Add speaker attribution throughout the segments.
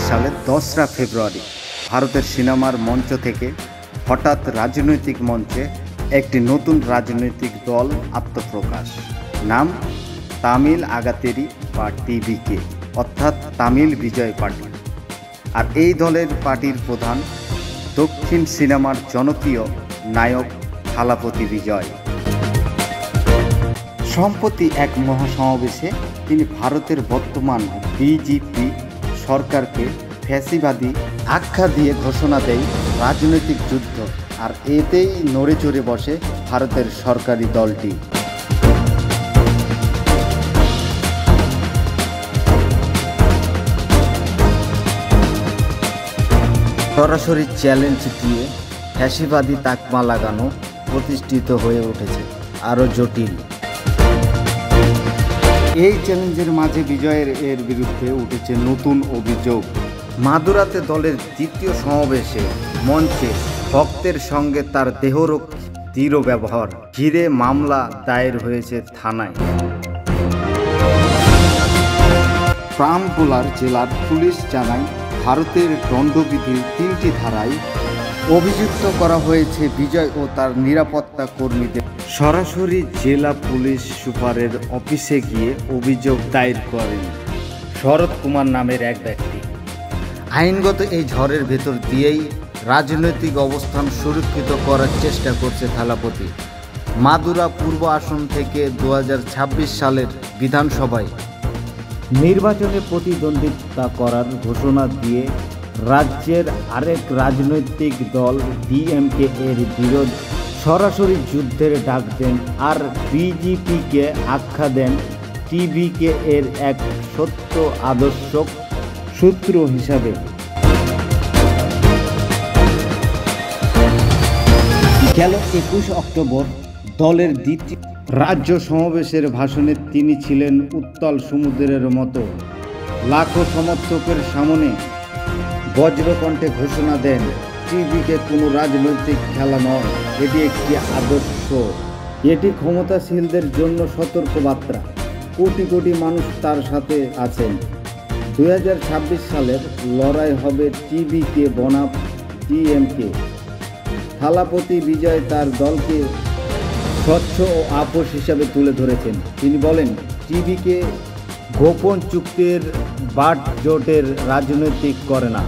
Speaker 1: সালের 10রা ফেব্রুয়ারি ভারতের সিনেমার মঞ্চ থেকে হঠাৎ রাজনৈতিক মঞ্চে একটি নতুন রাজনৈতিক দল আত্মপ্রকাশ। নাম তামিল আগাতেরি বা টিভিকে, অর্থাৎ তামিল বিজয় পার্টি। আর এই দলের পার্টির প্রধান দক্ষিণ সিনেমার জনপ্রিয় নায়ক থালাপতি বিজয়। সম্প্রতি এক মহাসমাবেশে তিনি ভারতের বর্তমান বিজেপি সরকারকে ফ্যাসিবাদী আখ্যা দিয়ে ঘোষণা দেয় রাজনৈতিক যুদ্ধ, আর এতেই নড়ে চড়ে বসে ভারতের সরকারি দলটি। সরাসরি চ্যালেঞ্জ দিয়ে ফ্যাসিবাদী তাকমা লাগানো প্রতিষ্ঠিত হয়ে উঠেছে আরও জটিল। এই চ্যালেঞ্জের মাঝে বিজয়ের বিরুদ্ধে উঠেছে নতুন অভিযোগ। মাদুরাতে দলের দ্বিতীয় সমাবেশে মঞ্চে ভক্তের সঙ্গে তার দেহরক্ষী দৃঢ় ব্যবহার ঘিরে মামলা দায়ের হয়েছে থানায়। প্রামপুলার জেলার পুলিশ জানায়, ভারতের দণ্ডবিধির 3টি ধারায় অভিযুক্ত করা হয়েছে বিজয় ও তার নিরাপত্তা কর্মীদের। সরাসরি জেলা পুলিশ সুপারের অফিসে গিয়ে অভিযোগ দায়ের করেন শরৎ কুমার নামের এক ব্যক্তি। আইনগত এই ঝড়ের ভেতর দিয়েই রাজনৈতিক অবস্থান সুরক্ষিত করার চেষ্টা করছে থালাপতি। মাদুরা পূর্ব আসন থেকে 2026 সালের বিধানসভায় নির্বাচনে প্রতিদ্বন্দ্বিতা করার ঘোষণা দিয়ে রাজ্যের আরেক রাজনৈতিক দল ডিএমকে এর বিরোধে সরাসরি যুদ্ধের ডাক দেন, আর বিজেপিকে আখ্যা দেন টিভিকে এর এক সত্য আদর্শ সূত্র হিসাবে। গেল 21 অক্টোবর দলের দ্বিতীয় রাজ্য সমাবেশের ভাষণে তিনি ছিলেন উত্তাল সমুদ্রের মতো। লাখো সমর্থকের সামনে বজ্রকণ্ঠে ঘোষণা দেন, টিভিকে কোনো রাজনৈতিক খেলা নয়, এটি একটি আদর্শ, এটি ক্ষমতাশীলদের জন্য সতর্কবার্তা। কোটি কোটি মানুষ তার সাথে আছেন। 2026 সালের লড়াই হবে টিভিকে বনাম ডিএমকে। থালাপতি বিজয় তার দলকে স্বচ্ছ ও আপোষ হিসাবে তুলে ধরেছেন। তিনি বলেন, টিভিকে গোপন চুক্তির বাটজোটের রাজনৈতিক করে না,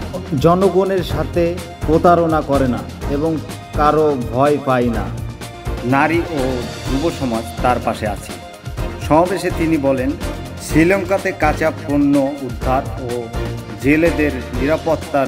Speaker 1: জনগণের সাথে প্রতারণা করে না এবং কারো ভয় পায় না। নারী ও যুব সমাজ তার পাশে আছে। সমাবেশে তিনি বলেন, শ্রীলঙ্কাতে কাঁচা পণ্য উদ্ধার ও জেলেদের নিরাপত্তার